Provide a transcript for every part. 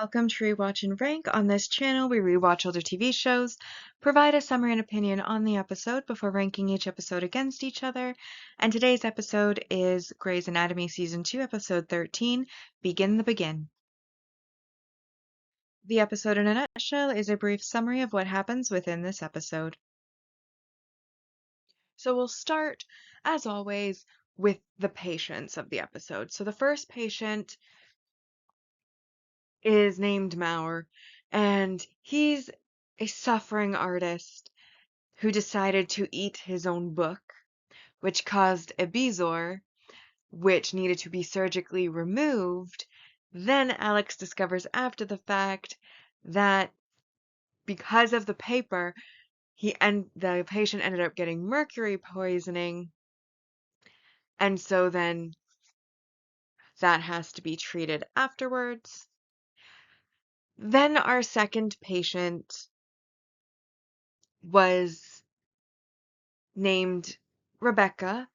Welcome to Rewatch and Rank. On this channel, we rewatch older TV shows, provide a summary and opinion on the episode before ranking each episode against each other. And today's episode is Grey's Anatomy Season 2, Episode 13, Begin the Begin. The episode in a nutshell is a brief summary of what happens within this episode. So we'll start, as always, with the patients of the episode. So the first patient is named Mauer, and he's a suffering artist who decided to eat his own book, which caused a bezoar, which needed to be surgically removed. Then Alex discovers after the fact that because of the paper, the patient ended up getting mercury poisoning, and so then that has to be treated afterwards. Then our second patient was named Rebecca,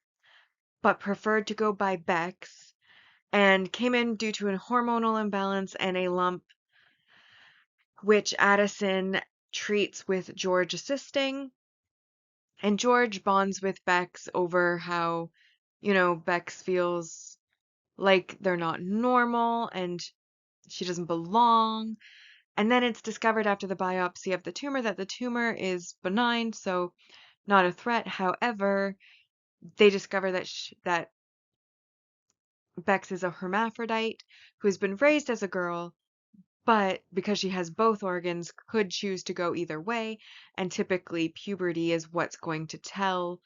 but preferred to go by Bex, and came in due to a hormonal imbalance and a lump, which Addison treats with George assisting. And George bonds with Bex over how, Bex feels like they're not normal and she doesn't belong. And then it's discovered after the biopsy of the tumor that the tumor is benign, so not a threat. However, they discover that Bex is a hermaphrodite who's been raised as a girl, but because she has both organs, could choose to go either way, and typically puberty is what's going to tell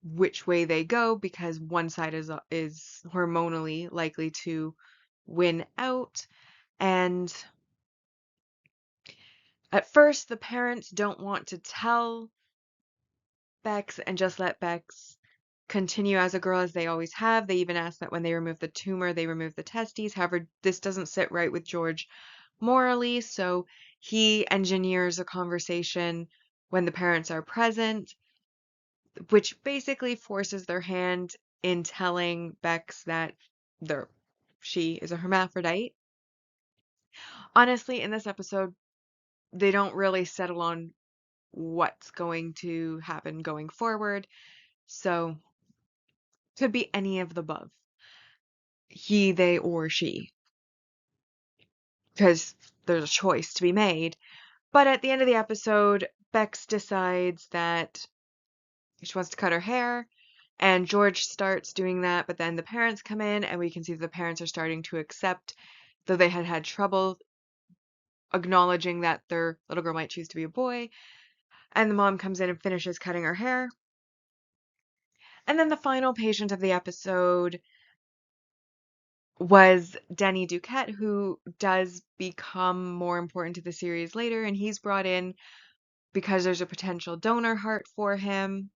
which way they go because one side is hormonally likely to win out. And at first, the parents don't want to tell Bex and just let Bex continue as a girl as they always have. They even ask that when they remove the tumor, they remove the testes. However, this doesn't sit right with George morally, so he engineers a conversation when the parents are present, which basically forces their hand in telling Bex that she is a hermaphrodite. Honestly, in this episode, they don't really settle on what's going to happen going forward, so could be any of the above. He, they, or she, because there's a choice to be made. But at the end of the episode, Bex decides that she wants to cut her hair, and George starts doing that, but then the parents come in, and we can see that the parents are starting to accept, though they had trouble acknowledging that their little girl might choose to be a boy. And the mom comes in and finishes cutting her hair. And then the final patient of the episode was Denny Duquette, who does become more important to the series later, and he's brought in because there's a potential donor heart for him.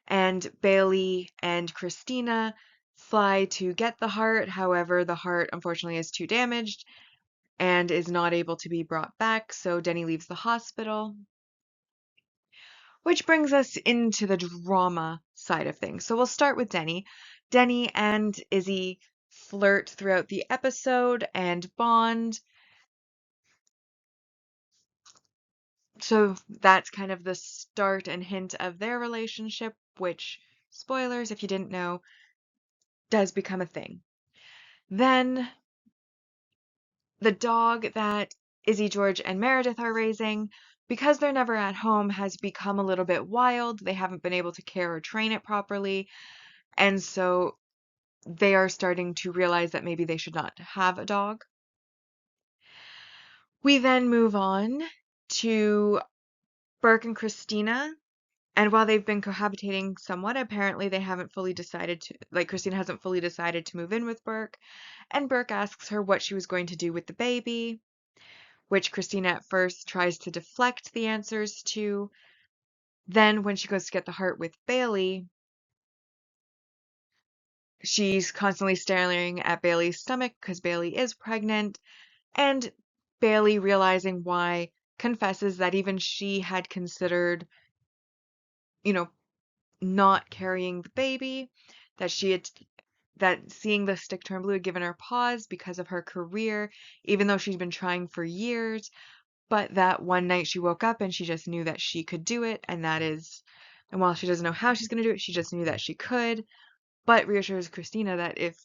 And Bailey and Christina fly to get the heart. However, the heart unfortunately is too damaged and is not able to be brought back, so Denny leaves the hospital. Which brings us into the drama side of things. So we'll start with Denny. Denny and Izzy flirt throughout the episode and bond. So that's kind of the start and hint of their relationship, which, spoilers if you didn't know, does become a thing. Then the dog that Izzy, George, and Meredith are raising, because they're never at home, has become a little bit wild. They haven't been able to care or train it properly. And so they are starting to realize that maybe they should not have a dog. We then move on to Burke and Christina. And while they've been cohabitating somewhat, apparently they haven't fully decided to, Christina hasn't fully decided to move in with Burke. And Burke asks her what she was going to do with the baby, which Christina at first tries to deflect the answers to. Then when she goes to get the heart with Bailey, she's constantly staring at Bailey's stomach because Bailey is pregnant, and Bailey, realizing why, confesses that even she had considered, you know, not carrying the baby, that she had that seeing the stick turn blue had given her pause because of her career, even though she's been trying for years. But that one night she woke up and she just knew that she could do it, and while she doesn't know how she's going to do it, she just knew that she could. But reassures Christina that if,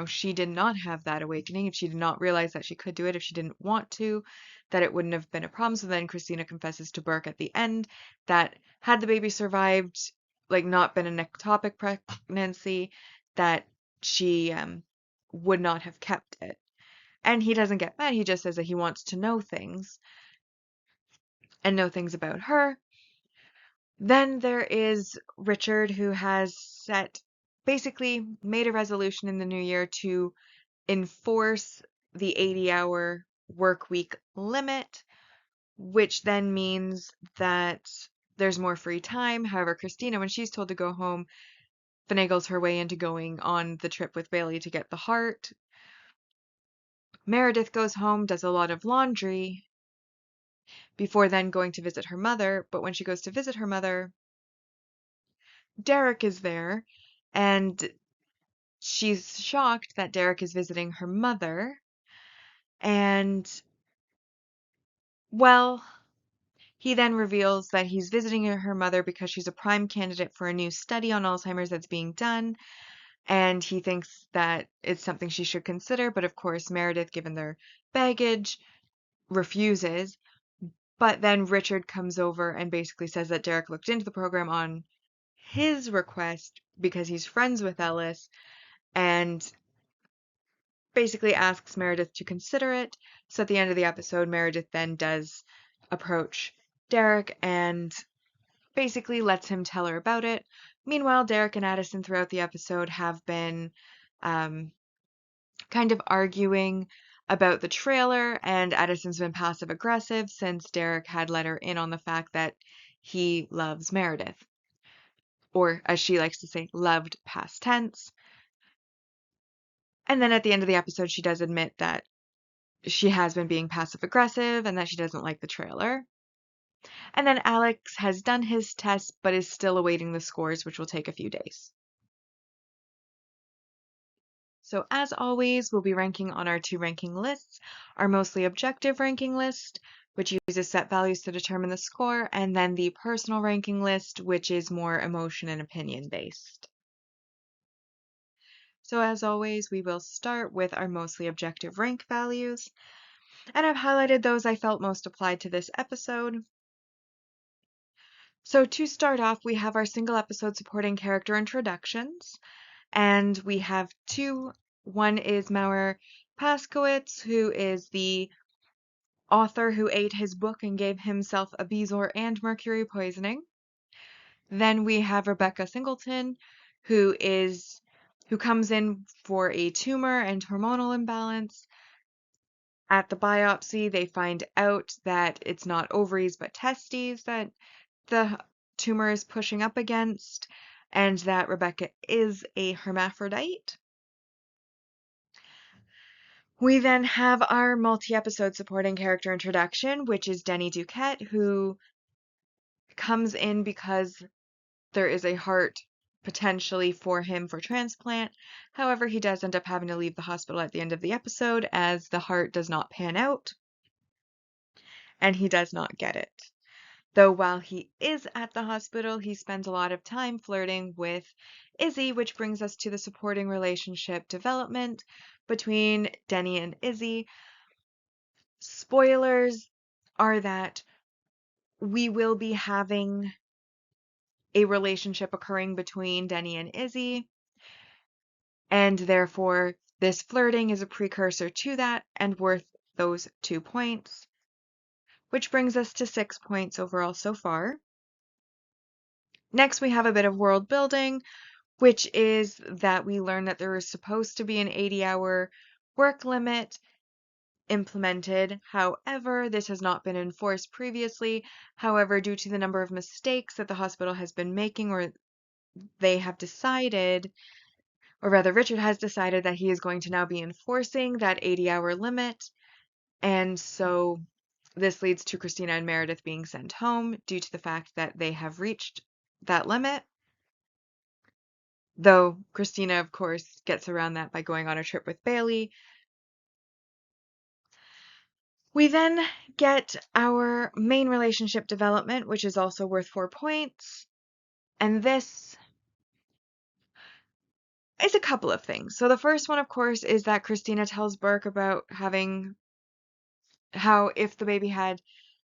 she did not have that awakening, if she did not realize that she could do it, if she didn't want to, that it wouldn't have been a problem. So then Christina confesses to Burke at the end that had the baby survived, like not been an ectopic pregnancy, that she would not have kept it. And he doesn't get mad. He just says that he wants to know things and know things about her. Then there is Richard, who has basically made a resolution in the new year to enforce the 80-hour work week limit, which then means that there's more free time. However, Christina, when she's told to go home, finagles her way into going on the trip with Bailey to get the heart. Meredith goes home, does a lot of laundry before then going to visit her mother, but when she goes to visit her mother, Derek is there, and she's shocked that Derek is visiting her mother. And, well, he then reveals that he's visiting her mother because she's a prime candidate for a new study on Alzheimer's that's being done, and he thinks that it's something she should consider, but of course Meredith, given their baggage, refuses. But then Richard comes over and basically says that Derek looked into the program on his request because he's friends with Ellis, and basically asks Meredith to consider it. So at the end of the episode, Meredith then does approach Derek and basically lets him tell her about it. Meanwhile, Derek and Addison throughout the episode have been um, kind of arguing about the trailer, and Addison's been passive aggressive since Derek had let her in on the fact that he loves Meredith, or as she likes to say, loved past tense. And then at the end of the episode, she does admit that she has been being passive aggressive and that she doesn't like the trailer. And then Alex has done his test but is still awaiting the scores, which will take a few days. So as always, we'll be ranking on our two ranking lists, our mostly objective ranking list, which uses set values to determine the score, and then the personal ranking list, which is more emotion and opinion based. So as always, we will start with our mostly objective rank values, and I've highlighted those I felt most applied to this episode. So to start off, we have our single episode supporting character introductions, and we have two. One is Maurer Paskowitz, who is the author who ate his book and gave himself a bezoar and mercury poisoning. Then we have Rebecca Singleton, who comes in for a tumor and hormonal imbalance. At the biopsy, they find out that it's not ovaries but testes that the tumor is pushing up against, and that Rebecca is a hermaphrodite. We then have our multi-episode supporting character introduction, which is Denny Duquette, who comes in because there is a heart potentially for him for transplant. However, he does end up having to leave the hospital at the end of the episode as the heart does not pan out, and he does not get it. Though while he is at the hospital, he spends a lot of time flirting with Izzy, which brings us to the supporting relationship development between Denny and Izzy. Spoilers are that we will be having a relationship occurring between Denny and Izzy, and therefore this flirting is a precursor to that and worth those 2 points, which brings us to 6 points overall so far. Next, we have a bit of world building, which is that we learn that there is supposed to be an 80-hour work limit implemented. However, this has not been enforced previously. However, due to the number of mistakes that the hospital has been making, or they have decided, or rather Richard has decided that he is going to now be enforcing that 80-hour limit. And so this leads to Christina and Meredith being sent home due to the fact that they have reached that limit. though Christina, of course, gets around that by going on a trip with Bailey. We then get our main relationship development, which is also worth 4 points. And this is a couple of things. So the first one, of course, is that Christina tells Burke about how if the baby had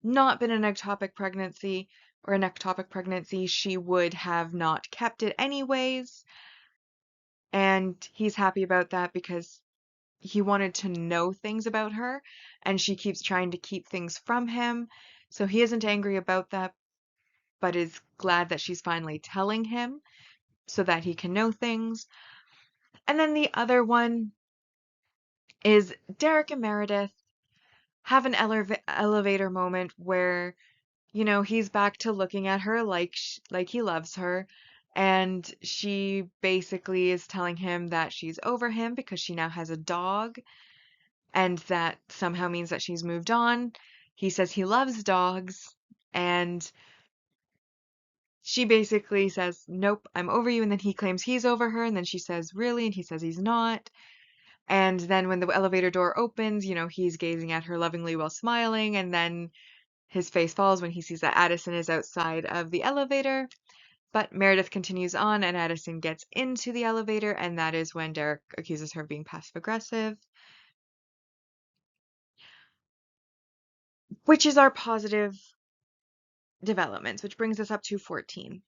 not been an ectopic pregnancy or an ectopic pregnancy, she would have not kept it anyways. And he's happy about that because he wanted to know things about her, and she keeps trying to keep things from him. So he isn't angry about that, but is glad that she's finally telling him so that he can know things. And then the other one is Derek and Meredith have an elevator moment where, he's back to looking at her like he loves her, and she basically is telling him that she's over him because she now has a dog, and that somehow means that she's moved on. He says he loves dogs, and she basically says, "Nope, I'm over you." And then he claims he's over her, and then she says, "Really?" And he says he's not. And then when the elevator door opens, he's gazing at her lovingly while smiling, and then his face falls when he sees that Addison is outside of the elevator. But Meredith continues on, and Addison gets into the elevator, and that is when Derek accuses her of being passive aggressive, which is our positive developments, which brings us up to 14.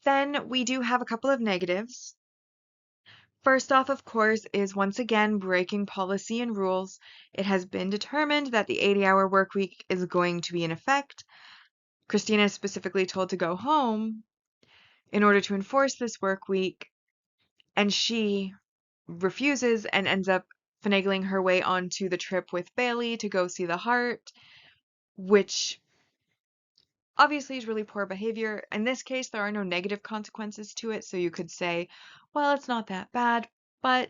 Then we do have a couple of negatives. First off, of course, is once again breaking policy and rules. It has been determined that the 80-hour work week is going to be in effect. Christina is specifically told to go home in order to enforce this work week, and she refuses and ends up finagling her way onto the trip with Bailey to go see the heart, which obviously is really poor behavior. In this case, there are no negative consequences to it, so you could say, well, it's not that bad, but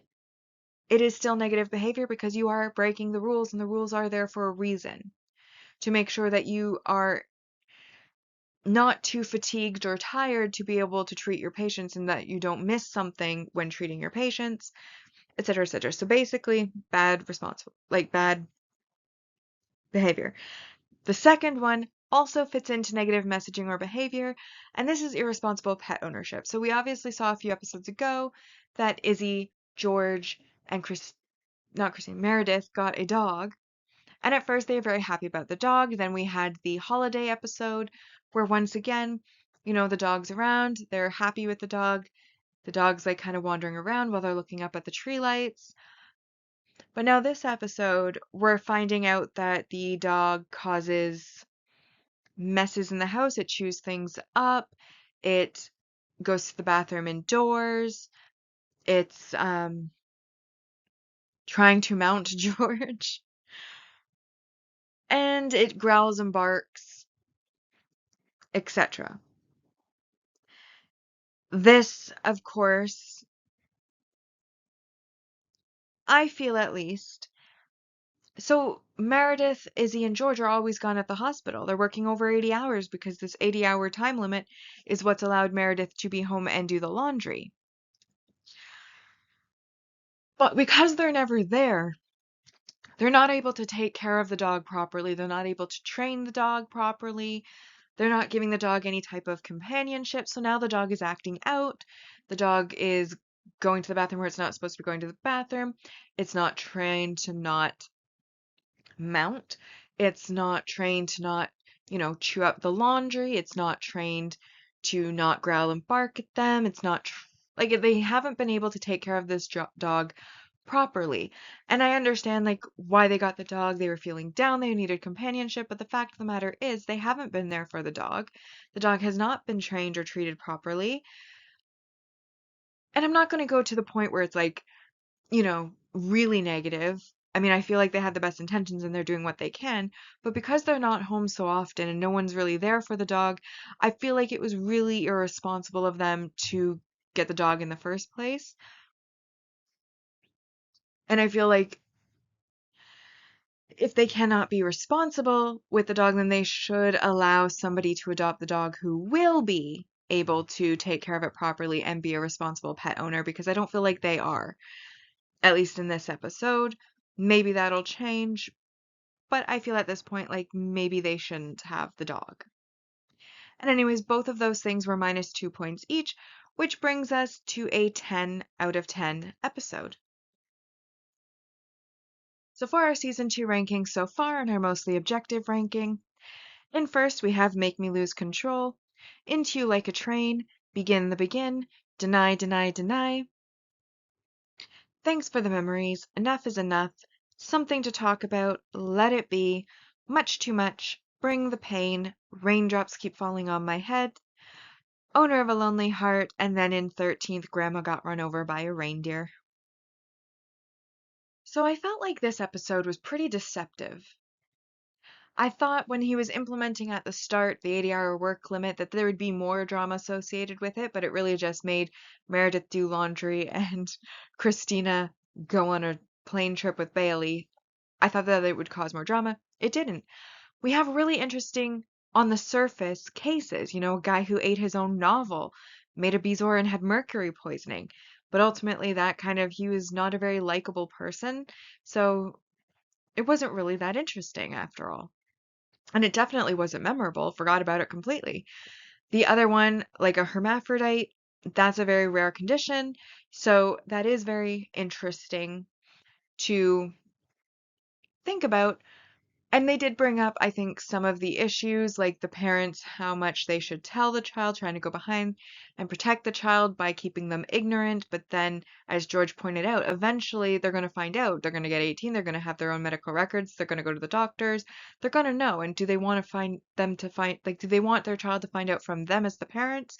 it is still negative behavior because you are breaking the rules, and the rules are there for a reason, to make sure that you are not too fatigued or tired to be able to treat your patients and that you don't miss something when treating your patients, etc., etc. So basically, bad behavior. The second one also fits into negative messaging or behavior, and this is irresponsible pet ownership. So we obviously saw a few episodes ago that Izzy, George, and not Christine, Meredith got a dog. And at first they were very happy about the dog. Then we had the holiday episode where once again, the dog's around, they're happy with the dog. The dog's like kind of wandering around while they're looking up at the tree lights. But now this episode, we're finding out that the dog causes messes in the house. It chews things up. It goes to the bathroom indoors. It's trying to mount George. And it growls and barks, etc. This, of course, I feel at least. So Meredith, Izzy, and George are always gone at the hospital. They're working over 80 hours because this 80-hour time limit is what's allowed Meredith to be home and do the laundry. But because they're never there, they're not able to take care of the dog properly. They're not able to train the dog properly. They're not giving the dog any type of companionship. So now the dog is acting out. The dog is going to the bathroom where it's not supposed to be going to the bathroom. It's not trained to not mount. It's not trained to not, chew up the laundry. It's not trained to not growl and bark at them. It's not like they haven't been able to take care of this dog properly. And I understand like why they got the dog. They were feeling down, they needed companionship, but the fact of the matter is they haven't been there for the dog. The dog has not been trained or treated properly. And I'm not going to go to the point where it's like, really negative. I mean, I feel like they had the best intentions and they're doing what they can, but because they're not home so often and no one's really there for the dog, I feel like it was really irresponsible of them to get the dog in the first place. And I feel like if they cannot be responsible with the dog, then they should allow somebody to adopt the dog who will be able to take care of it properly and be a responsible pet owner, because I don't feel like they are, at least in this episode. Maybe that'll change, but I feel at this point like maybe they shouldn't have the dog. And anyways, both of those things were minus 2 points each, which brings us to a 10 out of 10 episode. So for our season 2 rankings so far and our mostly objective ranking, in first we have Make Me Lose Control, Into You Like a Train, Begin the Begin, Deny, Deny, Deny, Thanks for the Memories, Enough is Enough, Something to Talk About, Let It Be, Much Too Much, Bring the Pain, Raindrops Keep Falling on My Head, Owner of a Lonely Heart, and then in 13th, Grandma Got Run Over by a Reindeer. So I felt like this episode was pretty deceptive. I thought when he was implementing at the start the 80-hour work limit that there would be more drama associated with it, but it really just made Meredith do laundry and Christina go on a plane trip with Bailey. I thought that it would cause more drama. It didn't. We have really interesting, on the surface, cases. You know, a guy who ate his own novel, made a Bezoar and had mercury poisoning. But ultimately, he was not a very likable person. So it wasn't really that interesting after all. And it definitely wasn't memorable. Forgot about it completely. The other one, like a hermaphrodite, that's a very rare condition. So that is very interesting to think about. And they did bring up, I think, some of the issues, like the parents, how much they should tell the child, trying to go behind and protect the child by keeping them ignorant. But then, as George pointed out, eventually they're going to find out. They're going to get 18. They're going to have their own medical records. They're going to go to the doctors. They're going to know. And do they want to do they want their child to find out from them as the parents,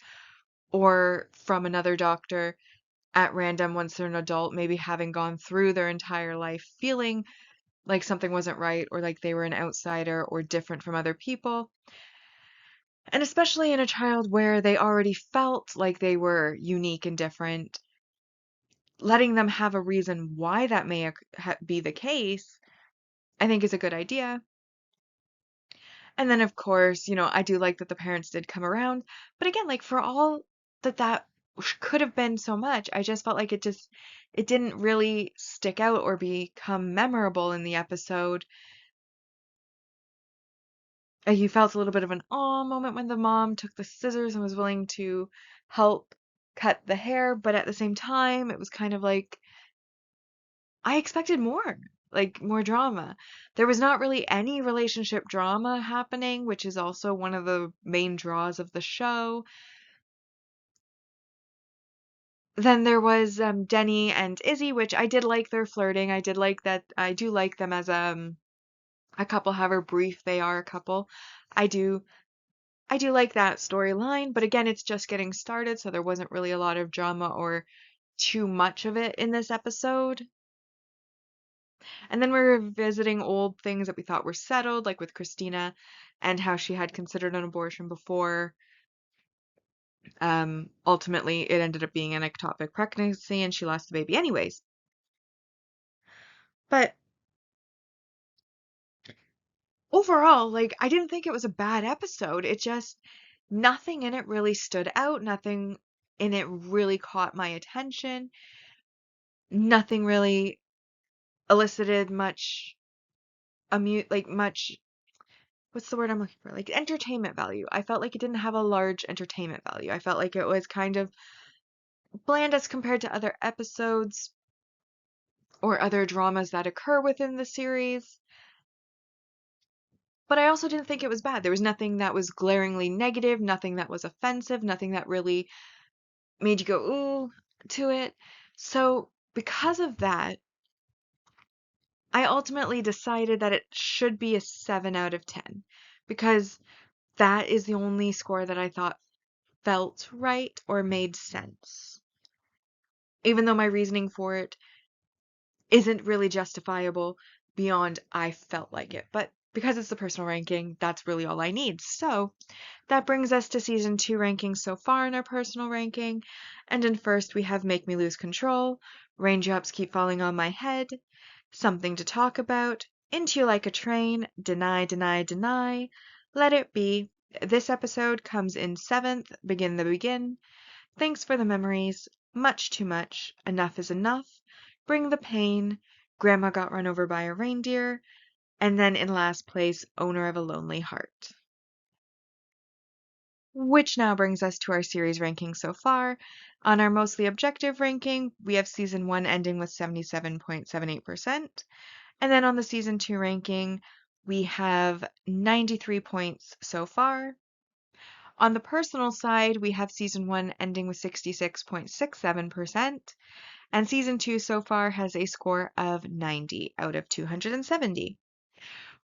or from another doctor at random once they're an adult, maybe having gone through their entire life feeling like something wasn't right, or like they were an outsider or different from other people. And especially in a child where they already felt like they were unique and different, letting them have a reason why that may be the case, I think is a good idea. And then, of course, I do like that the parents did come around. But again, like for all that could have been so much, I just felt like it didn't really stick out or become memorable in the episode. You felt a little bit of an awe moment when the mom took the scissors and was willing to help cut the hair, but at the same time, it was kind of like I expected more, like more drama. There was not really any relationship drama happening, which is also one of the main draws of the show. Then there was Denny and Izzy, which I did like their flirting. I did like that. I do like them as a couple, however brief they are a couple. I do I do like that storyline, but again, it's just getting started, so there wasn't really a lot of drama or too much of it in this episode. And then we're revisiting old things that we thought were settled, like with Christina and how she had considered an abortion before. Ultimately, it ended up being an ectopic pregnancy and she lost the baby anyways. But overall, like, I didn't think it was a bad episode. It just, nothing in it really stood out. Nothing in it really caught my attention. Nothing really elicited much much, what's the word I'm looking for? Like entertainment value. I felt like it didn't have a large entertainment value. I felt like it was kind of bland as compared to other episodes or other dramas that occur within the series. But I also didn't think it was bad. There was nothing that was glaringly negative, nothing that was offensive, nothing that really made you go, ooh, to it. So, because of that, I ultimately decided that it should be a 7 out of 10 because that is the only score that I thought felt right or made sense. Even though my reasoning for it isn't really justifiable beyond I felt like it. But because it's the personal ranking, that's really all I need. So that brings us to season 2 rankings so far in our personal ranking. And in first, we have Make Me Lose Control, Raindrops Keep Falling on My Head, Something to Talk About, Into You Like a Train, Deny, Deny, Deny, Let It Be, This episode comes in 7th, Begin the Begin, Thanks for the Memories, Much Too Much, Enough is Enough, Bring the Pain, Grandma Got Run Over by a Reindeer, and then in last place, Owner of a Lonely Heart. Which now brings us to our series ranking so far. On our mostly objective ranking, we have season 1 ending with 77.78%. And then on the season 2 ranking, we have 93 points so far. On the personal side, we have season 1 ending with 66.67%. And season 2 so far has a score of 90 out of 270.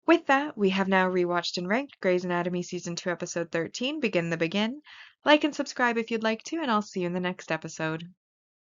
With that, we have now rewatched and ranked Grey's Anatomy Season 2, Episode 13, Begin the Begin. Like and subscribe if you'd like to, and I'll see you in the next episode.